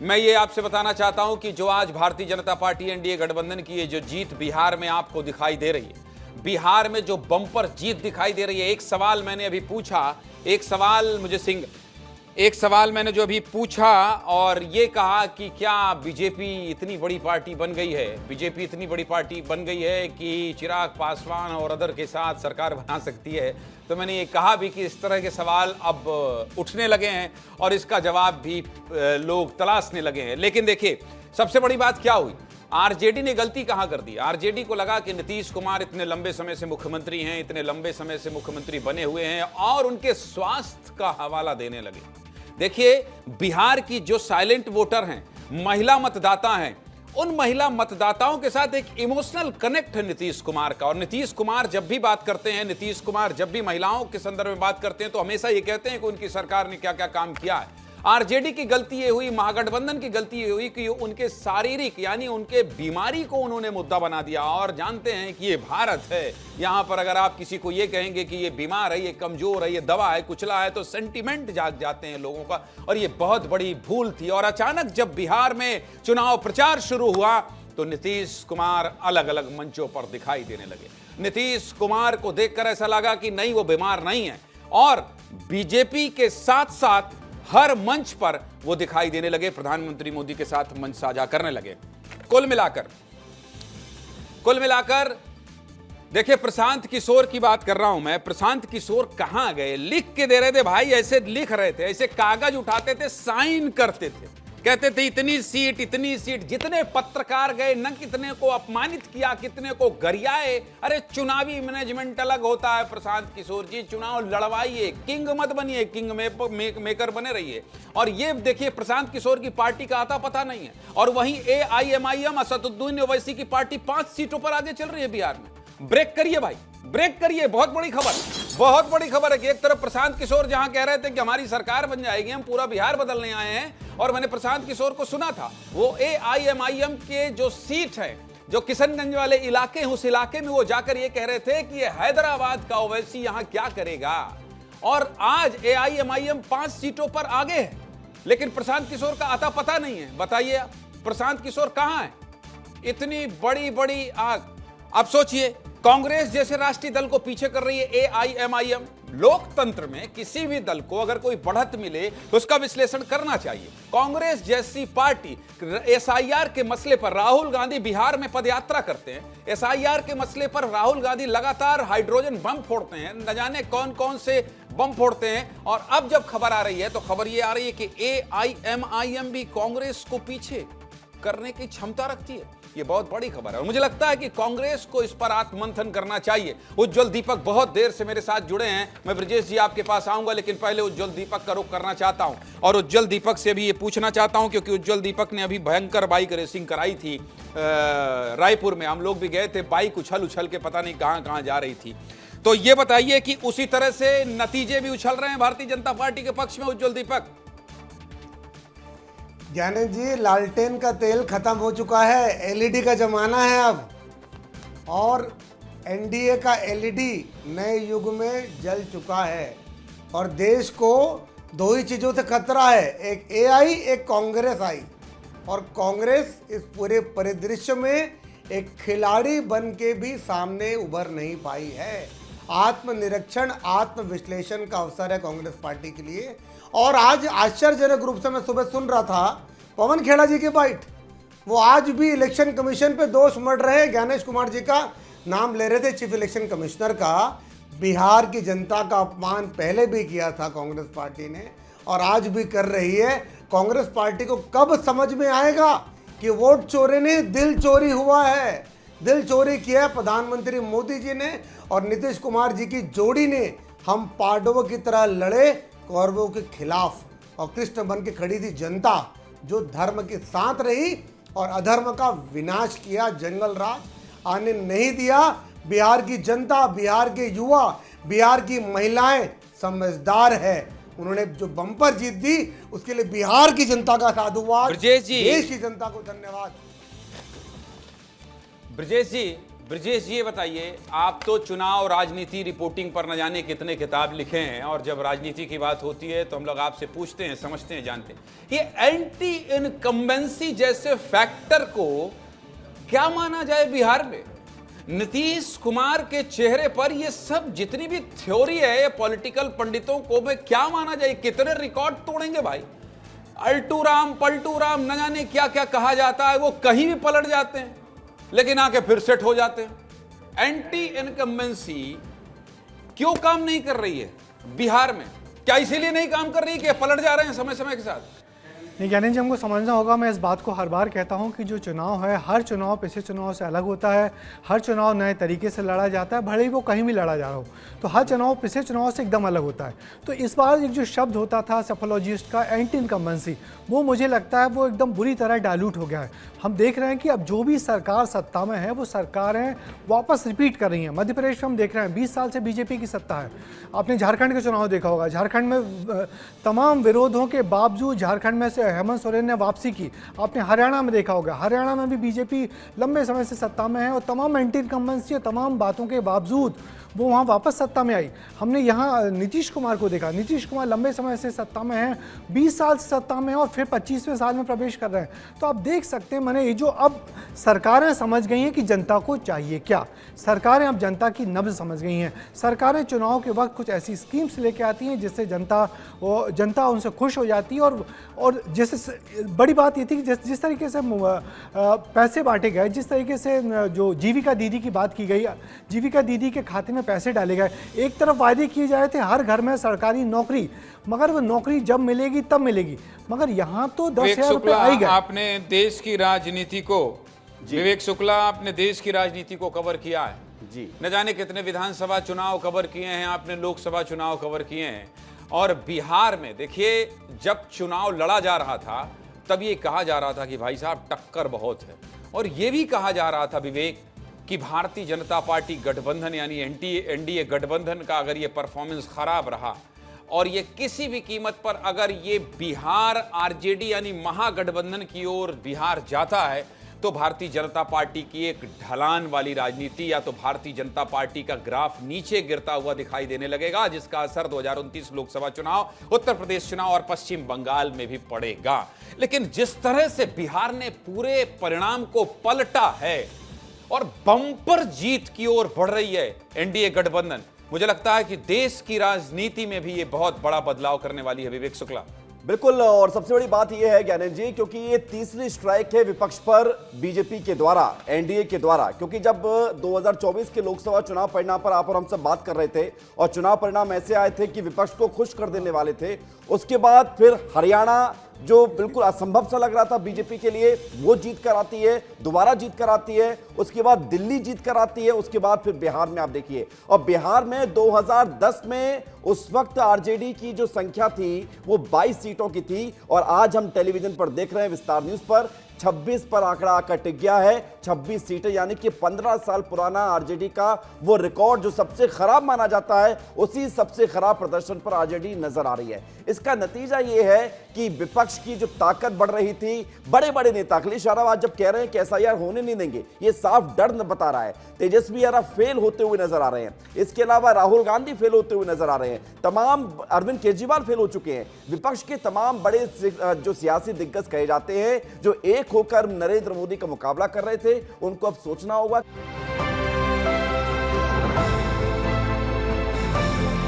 मैं ये आपसे बताना चाहता हूं कि जो आज भारतीय जनता पार्टी एनडीए गठबंधन की ये जो जीत बिहार में आपको दिखाई दे रही है, बिहार में जो बम्पर जीत दिखाई दे रही है। एक सवाल मैंने अभी पूछा, एक सवाल मैंने जो अभी पूछा और ये कहा कि क्या बीजेपी इतनी बड़ी पार्टी बन गई है, बीजेपी इतनी बड़ी पार्टी बन गई है कि चिराग पासवान और अदर के साथ सरकार बना सकती है। तो मैंने ये कहा भी कि इस तरह के सवाल अब उठने लगे हैं और इसका जवाब भी लोग तलाशने लगे हैं। लेकिन देखिए, सबसे बड़ी बात क्या हुई, आरजेडी ने गलती कहां कर दी। आरजेडी को लगा कि नीतीश कुमार इतने लंबे समय से मुख्यमंत्री हैं, इतने लंबे समय से मुख्यमंत्री बने हुए हैं और उनके स्वास्थ्य का हवाला देने लगे। देखिए, बिहार की जो साइलेंट वोटर हैं, महिला मतदाता हैं, उन महिला मतदाताओं के साथ एक इमोशनल कनेक्ट है नीतीश कुमार का। और नीतीश कुमार जब भी बात करते हैं, नीतीश कुमार जब भी महिलाओं के संदर्भ में बात करते हैं तो हमेशा ये कहते हैं कि उनकी सरकार ने क्या क्या काम किया है। आरजेडी की गलती ये हुई, महागठबंधन की गलती ये हुई कि उनके शारीरिक यानी उनके बीमारी को उन्होंने मुद्दा बना दिया। और जानते हैं कि ये भारत है, यहां पर अगर आप किसी को ये कहेंगे कि ये बीमार है, ये कमजोर है, ये दवा है, कुचला है, तो सेंटिमेंट जाग जाते हैं लोगों का। और ये बहुत बड़ी भूल थी। और अचानक जब बिहार में चुनाव प्रचार शुरू हुआ तो नीतीश कुमार अलग अलग मंचों पर दिखाई देने लगे। नीतीश कुमार को देखकर ऐसा लगा कि नहीं, वो बीमार नहीं है। और बीजेपी के साथ साथ हर मंच पर वो दिखाई देने लगे, प्रधानमंत्री मोदी के साथ मंच साझा करने लगे। कुल मिलाकर देखिए, प्रशांत किशोर की बात कर रहा हूं मैं। प्रशांत किशोर कहां गए? लिख के दे रहे थे भाई, ऐसे लिख रहे थे, ऐसे कागज उठाते थे, साइन करते थे, कहते थे इतनी सीट इतनी सीट। जितने पत्रकार गए, न कितने को अपमानित किया, कितने को गरियाए। अरे चुनावी मैनेजमेंट अलग होता है प्रशांत किशोर जी, चुनाव लड़वाइए, किंग मत बनिए, किंग मेकर बने रहिए। और ये देखिए, प्रशांत किशोर की पार्टी का आता पता नहीं है। और वहीं AIMIM असदुद्दीन ओवैसी की पार्टी 5 सीटों पर आगे चल रही है बिहार में। ब्रेक करिए भाई, ब्रेक करिए। बहुत बड़ी खबर, बहुत बड़ी खबर है कि एक तरफ प्रशांत किशोर जहां कह रहे थे कि हमारी सरकार बन जाएगी, हम पूरा बिहार बदलने आए हैं। और मैंने प्रशांत किशोर को सुना था, वो AIMIM के जो सीट है, जो किशनगंज वाले इलाके हैं, उस इलाके में वो जाकर ये कह रहे थे कि ये हैदराबाद का ओवैसी यहां क्या करेगा। और आज AIMIM 5 सीटों पर आगे है, लेकिन प्रशांत किशोर का आता पता नहीं है। बताइए प्रशांत किशोर कहां है? इतनी बड़ी बड़ी आग। अब सोचिए, कांग्रेस जैसे राष्ट्रीय दल को पीछे कर रही है AIMIM। लोकतंत्र में किसी भी दल को अगर कोई बढ़त मिले तो उसका विश्लेषण करना चाहिए। कांग्रेस जैसी पार्टी SIR के मसले पर, राहुल गांधी बिहार में पदयात्रा करते हैं, SIR के मसले पर राहुल गांधी लगातार हाइड्रोजन बम फोड़ते हैं, न जाने कौन कौन से बम फोड़ते हैं। और अब जब खबर आ रही है तो खबर ये आ रही है कि AIMIM भी कांग्रेस को पीछे करने की क्षमता रखती है। ये बहुत बड़ी खबर है और मुझे लगता है कि कांग्रेस को इस पर आत्ममंथन करना चाहिए। उज्जवल दीपक बहुत देर से मेरे साथ जुड़े हैं। मैं ब्रजेश जी आपके पास आऊंगा, लेकिन पहले उज्जवल दीपक का रुख करना चाहता हूं और उज्जवल दीपक से भी ये पूछना चाहता हूं, क्योंकि उज्जवल दीपक ने अभी भयंकर बाइक रेसिंग कराई थी रायपुर में। हम लोग भी गए थे, बाइक उछल उछल के पता नहीं कहां कहां जा रही थी। तो ये बताइए कि उसी तरह से नतीजे भी उछल रहे हैं भारतीय जनता पार्टी के पक्ष में? उज्जवल दीपक। ज्ञानेश जी, लालटेन का तेल खत्म हो चुका है, LED का जमाना है अब। और NDA का LED नए युग में जल चुका है और देश को 2 ही चीज़ों से खतरा है, एक AI, एक कांग्रेस आई। और कांग्रेस इस पूरे परिदृश्य में एक खिलाड़ी बन के भी सामने उभर नहीं पाई है। आत्मनिरीक्षण, आत्मविश्लेषण का अवसर है कांग्रेस पार्टी के लिए। और आज आश्चर्यजनक रूप से मैं सुबह सुन रहा था पवन खेड़ा जी की बाइट, वो आज भी इलेक्शन कमीशन पे दोष मढ़ रहे हैं। ज्ञानेश कुमार जी का नाम ले रहे थे, चीफ इलेक्शन कमिश्नर का। बिहार की जनता का अपमान पहले भी किया था कांग्रेस पार्टी ने और आज भी कर रही है। कांग्रेस पार्टी को कब समझ में आएगा कि वोट चोरी नहीं, दिल चोरी हुआ है। दिल चोरी किया है प्रधानमंत्री मोदी जी ने और नीतीश कुमार जी की जोड़ी ने। हम पांडवों की तरह लड़े कौरवों के खिलाफ और कृष्ण बन के खड़ी थी जनता, जो धर्म के साथ रही और अधर्म का विनाश किया, जंगल राज आने नहीं दिया। बिहार की जनता, बिहार के युवा, बिहार की महिलाएं समझदार है। उन्होंने जो बम्पर जीत दी उसके लिए बिहार की जनता का साधुवाद, ब्रजेश जी, देश की जनता को धन्यवाद। ब्रजेश जी, ब्रजेश जी ये बताइए, आप तो चुनाव राजनीति रिपोर्टिंग पर न जाने कितने किताब लिखे हैं, और जब राजनीति की बात होती है तो हम लोग आपसे पूछते हैं, समझते हैं, जानते हैं। ये एंटी इनकम्बेंसी जैसे फैक्टर को क्या माना जाए बिहार में? नीतीश कुमार के चेहरे पर ये सब जितनी भी थ्योरी है पॉलिटिकल पंडितों को में क्या माना जाए? कितने रिकॉर्ड तोड़ेंगे भाई? अल्टू राम पलटू राम न जाने क्या क्या कहा जाता है, वो कहीं भी पलट जाते हैं लेकिन आके फिर सेट हो जाते हैं। एंटी इनकम्बेंसी क्यों काम नहीं कर रही है बिहार में? क्या इसीलिए नहीं काम कर रही कि पलट जा रहे हैं समय समय के साथ? नहीं, यानी जी हमको समझना होगा। मैं इस बात को हर बार कहता हूं कि जो चुनाव है, हर चुनाव पिछले चुनाव से अलग होता है। हर चुनाव नए तरीके से लड़ा जाता है, भले ही वो कहीं भी लड़ा जा रहा हो। तो हर चुनाव पिछले चुनाव से एकदम अलग होता है। तो इस बार एक जो शब्द होता था सेफोलॉजिस्ट का, एंटी इनकम्बेंसी, वो मुझे लगता है वो एकदम बुरी तरह डाइल्यूट हो गया है। हम देख रहे हैं कि अब जो भी सरकार सत्ता में है वो सरकारें वापस रिपीट कर रही हैं। मध्य प्रदेश में हम देख रहे हैं 20 साल से बीजेपी की सत्ता है। आपने झारखंड के चुनाव देखा होगा, झारखंड में तमाम विरोधों के बावजूद झारखंड में से हेमंत सोरेन ने वापसी की। आपने हरियाणा में देखा होगा, हरियाणा में भी बीजेपी लंबे समय से सत्ता में है और तमाम एंटी इनकम्बेंसी और तमाम बातों के बावजूद वो वहाँ वापस सत्ता में आई। हमने यहाँ नीतीश कुमार को देखा, नीतीश कुमार लंबे समय से सत्ता में हैं, 20 साल से सत्ता में हैं और फिर 25वें साल में प्रवेश कर रहे हैं। तो आप देख सकते हैं, मैंने ये जो अब सरकारें समझ गई हैं कि जनता को चाहिए क्या। सरकारें अब जनता की नब्ज़ समझ गई हैं। सरकारें चुनाव के वक्त कुछ ऐसी स्कीम्स लेके आती हैं जिससे जनता उनसे खुश हो जाती है। और जैसे बड़ी बात ये थी कि जिस तरीके से पैसे बांटे गए, जिस तरीके से जो जीविका दीदी की बात की गई, जीविका दीदी के खाते में पैसे डाले गए। एक तरफ वायदे किए जा रहे थे हर घर में सरकारी नौकरी, मगर वो नौकरी जब मिलेगी तब मिलेगी, मगर यहाँ तो 10,000 रुपये आई गए। आपने देश की राजनीति को, विवेक शुक्ला, आपने देश की राजनीति को कवर किया है जी। न जाने कितने विधानसभा चुनाव कवर किए हैं आपने, लोकसभा चुनाव कवर किए हैं। और बिहार में देखिए, जब चुनाव लड़ा जा रहा था तब ये कहा जा रहा था कि भाई साहब टक्कर बहुत है, और ये भी कहा जा रहा था विवेक कि भारतीय जनता पार्टी गठबंधन यानी एनडीए गठबंधन का अगर ये परफॉर्मेंस खराब रहा और ये किसी भी कीमत पर अगर ये बिहार आरजेडी यानी महागठबंधन की ओर बिहार जाता है तो भारतीय जनता पार्टी की एक ढलान वाली राजनीति, या तो भारतीय जनता पार्टी का ग्राफ नीचे गिरता हुआ दिखाई देने लगेगा, जिसका असर 2029 लोकसभा चुनाव, उत्तर प्रदेश चुनाव और पश्चिम बंगाल में भी पड़ेगा। लेकिन जिस तरह से बिहार ने पूरे परिणाम को पलटा है और बम्पर जीत की ओर बढ़ रही है एनडीए गठबंधन, मुझे लगता है कि देश की राजनीति में भी ये बहुत बड़ा बदलाव करने वाली है। विवेक शुक्ला। बिल्कुल, और सबसे बड़ी बात यह है ज्ञानेंद्र जी, क्योंकि ये तीसरी स्ट्राइक है विपक्ष पर बीजेपी के द्वारा, एनडीए के द्वारा। क्योंकि जब 2024 के लोकसभा चुनाव परिणाम पर आप और हम सब बात कर रहे थे और चुनाव परिणाम ऐसे आए थे कि विपक्ष को खुश कर देने वाले थे, उसके बाद फिर हरियाणा जो बिल्कुल असंभव सा लग रहा था बीजेपी के लिए, वो जीत कर आती है, दोबारा जीत कर आती है, उसके बाद दिल्ली जीत कर आती है, उसके बाद फिर बिहार में आप देखिए। और बिहार में 2010 में उस वक्त आरजेडी की जो संख्या थी वो 22 सीटों की थी, और आज हम टेलीविजन पर देख रहे हैं, विस्तार न्यूज पर 26 पर आंकड़ा आकर टिक गया है। 26 सीटें, यानी कि 15 साल पुराना आरजेडी का वो रिकॉर्ड जो सबसे खराब माना जाता है, उसी सबसे खराब प्रदर्शन पर आरजेडी नजर आ रही है। इसका नतीजा ये है कि विपक्ष की जो ताकत बढ़ रही थी, बड़े बड़े नेता अखिलेश यादव आज जब कह रहे हैं कि एसआईआर होने नहीं देंगे, ये साफ डर बता रहा है। तेजस्वी यादव फेल होते हुए नजर आ रहे हैं, इसके अलावा राहुल गांधी फेल होते हुए नजर आ रहे हैं, तमाम अरविंद केजरीवाल फेल हो चुके हैं। विपक्ष के तमाम बड़े जो सियासी दिग्गज कहे जाते हैं, जो एक होकर नरेंद्र मोदी का मुकाबला कर रहे थे, उनको अब सोचना होगा।